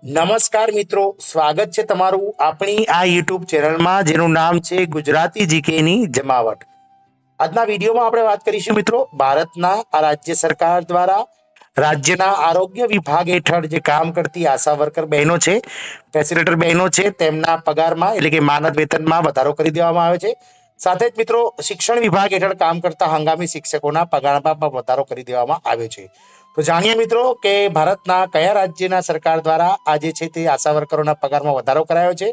નમસ્કાર મિત્રો, સ્વાગત છે તમારું આપણી આ યુટ્યુબ ચેનલમાં જેનું નામ છે ગુજરાતી જીકેની જમાવટ. આજના વિડીયોમાં આપણે વાત કરીશું મિત્રો ભારતના આ રાજ્ય સરકાર દ્વારા રાજ્યના આરોગ્ય વિભાગ હેઠળ જે કામ કરતી આશા વર્કર બહેનો છે, ફેસિલિટેટર બહેનો છે, તેમના પગારમાં એટલે કે માનદ વેતનમાં વધારો કરી દેવામાં આવે છે. સાથે જ મિત્રો શિક્ષણ વિભાગ હેઠળ કામ કરતા હંગામી શિક્ષકોના પગારમાં પણ વધારો કરી દેવામાં આવ્યો છે. તો જાણીએ મિત્રો કે ભારતના કયા રાજ્યના સરકાર દ્વારા આજે છે તે આશા વર્કરોના પગારમાં વધારો કરાયો છે.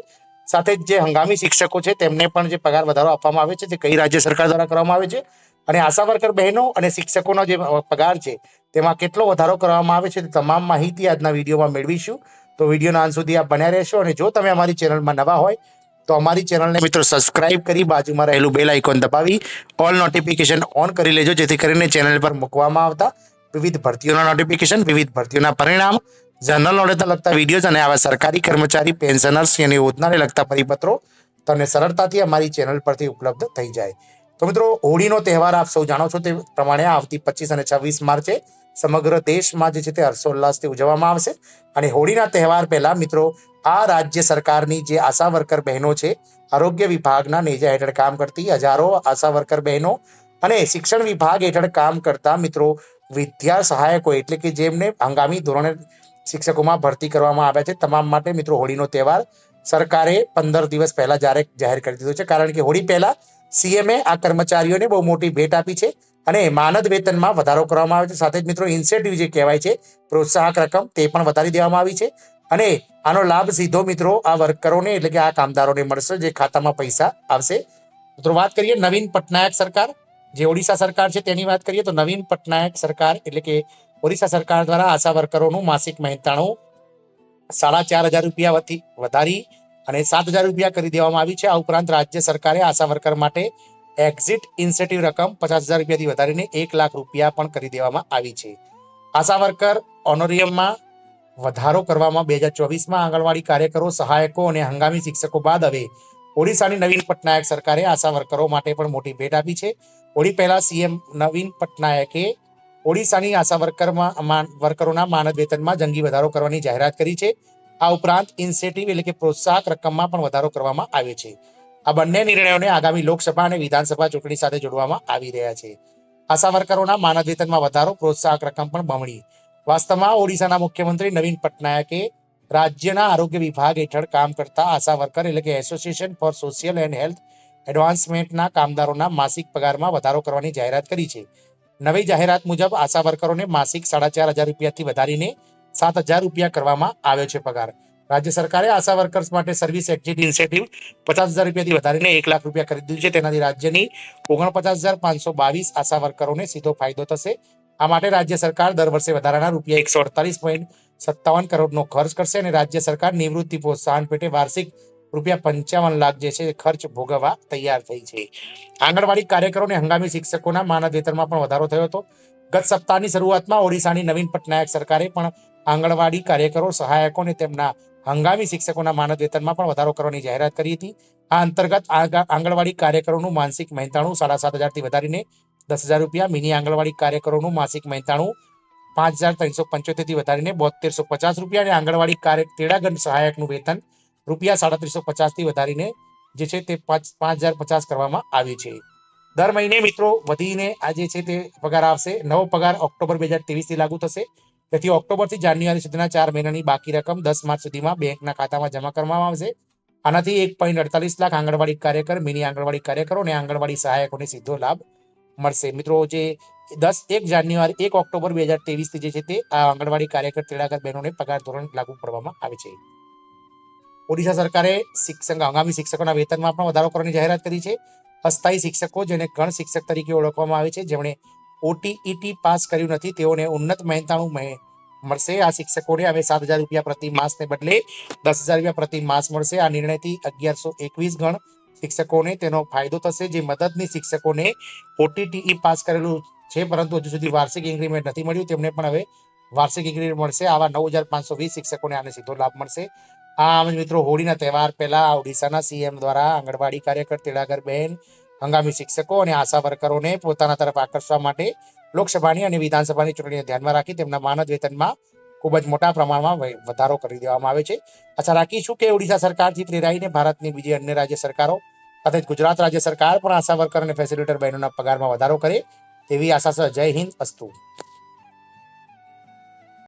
સાથે જ જે હંગામી શિક્ષકો છે તેમને પણ જે પગાર વધારો આપવામાં આવે છે તે કઈ રાજ્ય સરકાર દ્વારા કરવામાં આવે છે અને આશા વર્કર બહેનો અને શિક્ષકોનો જે પગાર છે તેમાં કેટલો વધારો કરવામાં આવે છે તે તમામ માહિતી આજના વિડીયોમાં મેળવીશું. તો વિડીયોના અંત સુધી આપ બન્યા રહેશો અને જો તમે અમારી ચેનલમાં નવા હોય તો અમારી ચેનલને મિત્રો સબસ્ક્રાઇબ કરી બાજુમાં રહેલું બેલ આઇકોન દબાવી ઓલ નોટિફિકેશન ઓન કરી લેજો, જેથી કરીને ચેનલ પર મૂકવામાં આવતા વિવિધ ભરતીઓના નોટિફિકેશન, વિવિધ ભરતીઓના પરિણામ, જનરલ નોલેજને લગતા વિડીયોઝ અને આવા સરકારી કર્મચારી પેન્શનર્સ અને યોજનાને લગતા પરિપત્રો તમને સરળતાથી અમારી ચેનલ પરથી ઉપલબ્ધ થઈ જાય. તો મિત્રો હોળીનો તહેવાર આપ સૌ જાણો છો તે પ્રમાણે આવતી 25 અને 26 માર્ચે સમગ્ર દેશમાં જે છે તે હર્ષોલ્લાસથી ઉજવવામાં આવશે. અને હોળીના તહેવાર પહેલા મિત્રો આ રાજ્ય સરકારની જે આશા વર્કર બહેનો છે, આરોગ્ય વિભાગના નેજા હેઠળ કામ કરતી હજારો આશા વર્કર બહેનો અને શિક્ષણ વિભાગ હેઠળ કામ કરતા મિત્રો વિદ્યા સહાયકો એટલે કે જેમને હંગામી ધોરણે શિક્ષકોમાં ભરતી કરવામાં આવ્યા છે તમામ માટે મિત્રો હોળીનો તહેવાર સરકારે 15 દિવસ પહેલા જાહેર કરી દીધો છે. કારણ કે હોળી પહેલા સીએમએ આ કર્મચારીઓને બહુ મોટી ભેટ આપી છે અને માનદ વેતનમાં વધારો કરવામાં આવે છે. સાથે જ મિત્રો ઇન્સેન્ટિવ જે કહેવાય છે, પ્રોત્સાહક રકમ, તે પણ વધારી દેવામાં આવી છે અને આનો લાભ સીધો મિત્રો આ વર્કરોને એટલે કે આ કામદારોને મળશે, જે ખાતામાં પૈસા આવશે. મિત્રો વાત કરીએ નવીન પટનાયક સરકાર, જે ઓડિશા સરકાર છે તેની વાત કરીએ તો નવીન પટનાયક સરકાર એટલે કે ઓડિશા સરકાર દ્વારા આશા વર્કરોનું માસિક મહેનતાણું 4,500 રૂપિયાથી વધારી અને 7,000 રૂપિયા કરી દેવામાં આવી છે. આ ઉપરાંત રાજ્ય સરકારે આશા વર્કર માટે એક્ઝિટ ઇન્સેન્ટિવ રકમ 50,000 રૂપિયાથી વધારીને 1,00,000 રૂપિયા પણ કરી દેવામાં આવી છે. આશા વર્કર ઓનોરિયમમાં વધારો કરવામાં 2024માં આંગણવાડી કાર્યકરો, સહાયકો અને હંગામી શિક્ષકો બાદ હવે ઓડિશાની નવીન પટનાયક સરકારે આશા વર્કરો માટે પણ મોટી ભેટ આપી છે. હોળી પહેલા સીએમ નવીન પટનાયકે ઓડિશાની આશા વર્કરોના માનદ વેતનમાં જંગી વધારો કરવાની જાહેરાત કરી છે. આ ઉપરાંત ઇન્સેન્ટિવ એટલે કે પ્રોત્સાહક રકમમાં પણ વધારો કરવામાં આવ્યો છે. આ બંને નિર્ણયોને આગામી લોકસભા અને વિધાનસભા ચૂંટણી સાથે જોડવામાં આવી રહ્યા છે. આશા વર્કરોના માનદ વેતનમાં વધારો, પ્રોત્સાહક રકમ પણ બમણી. વાસ્તવમાં ઓડિશાના મુખ્યમંત્રી નવીન પટનાયકે રાજ્યના આરોગ્ય વિભાગ હેઠળ કામ કરતા આશા વર્કર એટલે કે association for social and health એડવાન્સમેન્ટના કામદારોના માસિક પગારમાં વધારો કરવાની જાહેરાત કરી છે. નવી જાહેરાત મુજબ આશા વર્કરોને માસિક 4,500 રૂપિયાથી વધારીને 7,000 રૂપિયા કરવામાં આવ્યો છે પગાર. રાજ્ય સરકારે આશા વર્કર્સ માટે સર્વિસ એક્ઝિટ ઇન્સેન્ટિવ 50,000 રૂપિયાથી વધારીને 1,00,000 રૂપિયા કરી દીધું છે. તેનાથી રાજ્યની 49,522 આશા વર્કરોને સીધો ફાયદો થશે. આ માટે રાજ્ય સરકાર દર વર્ષે વધારાના રૂપિયા 148.57 કરોડનો ખર્ચ કરશે અને રાજ્ય સરકાર નિવૃત્તિ પ્રોત્સાહન પેટે વાર્ષિક રૂપિયા 55 લાખ જે છે ખર્ચ ભોગવવા તૈયાર થઈ છે. આંગણવાડી કાર્યકરો અને હંગામી શિક્ષકોના માનદ વેતનમાં પણ વધારો થયો હતો. ગત સપ્તાહની શરૂઆતમાં ઓડિશાની નવીન પટનાયક સરકારે પણ આંગણવાડી કાર્યકરો, સહાયકો અને તેમના હંગામી શિક્ષકોના માનદ વેતનમાં પણ વધારો કરવાની જાહેરાત કરી હતી. આ અંતર્ગત આંગણવાડી કાર્યકરોનું માસિક મહેનતાણું 7,500થી વધારીને 10,000 રૂપિયા, મિની આંગણવાડી કાર્યકરોનું માસિક મહેનતાણું 5,375થી વધારીને 7,250 રૂપિયા અને આંગણવાડી તેડાગર સહાયકનું વેતન રૂપિયા 3,350થી વધારીને જે છે તે 5,050 કરવામાં આવ્યું છે. દર મહિને મિત્રો વધીને આ જે છે તે પગાર આવશે. નવો પગાર ઓક્ટોબર 2023થી લાગુ થશે. તેથી ઓક્ટોબરથી જાન્યુઆરી સુધીના 4 મહિનાની બાકી રકમ 10 માર્ચ સુધીમાં બેંકના ખાતામાં જમા કરવામાં આવશે. આનાથી 1.48 લાખ આંગણવાડી કાર્યકર, મિની આંગણવાડી કાર્યકરો અને આંગણવાડી સહાયકોને સીધો લાભ મળશે. મિત્રો જે 1 ઓક્ટોબર 2023થી જે છે તે આ આંગણવાડી કાર્યકર, તેડાગર બહેનોને પગાર ધોરણ લાગુ કરવામાં આવે છે. ઓડિશા સરકારે હંગામી શિક્ષકોના વેતનમાં પણ વધારો કરવાની જાહેરાત કરી છે. અસ્થાયી શિક્ષકો, જેને ગણ શિક્ષક તરીકે ઓળખવામાં આવે છે, જેમણે ઓટીઈટી પાસ કર્યું નથી, તેઓને ઉન્નત મહેનતાણું મળશે. આ શિક્ષકોને હવે 7,000 રૂપિયા પ્રતિ માસને બદલે 10,000 રૂપિયા પ્રતિ માસ મળશે. આ નિર્ણયથી 1,121 ગણ શિક્ષકોને તેનો ફાયદો થશે. જે મદદની શિક્ષકોને ઓટીટીઈ પાસ કરેલું છે પરંતુ હજુ સુધી વાર્ષિક ઇન્ક્રીમેન્ટ નથી મળ્યું, તેમને પણ હવે વાર્ષિક ઇન્ક્રીમેન્ટ મળશે. આવા 9,520 શિક્ષકોને આને સીધો લાભ મળશે. આમ મિત્રો હોળીના તહેવાર પહેલા ઓડિશાના સીએમ દ્વારા આંગણવાડી કાર્યકર, તેડાગર બહેન, હંગામી શિક્ષકો અને આશા વર્કરોને પોતાના તરફ આકર્ષવા માટે લોકસભાની અને વિધાનસભાની ચૂંટણીને ધ્યાનમાં રાખી તેમના માનદ વેતનમાં ખૂબ જ મોટા પ્રમાણમાં વધારો કરી દેવામાં આવે છે. આશા રાખીશું કે ઓડિશા સરકારથી પ્રેરાઈને ભારતની બીજી અન્ય રાજ્ય સરકારો સાથે ગુજરાત રાજ્ય સરકાર પણ આશા વર્કર અને ફેસિલિટેટર બહેનોના પગારમાં વધારો કરે તેવી આશા છે. જય હિન્દ. અસ્તુ.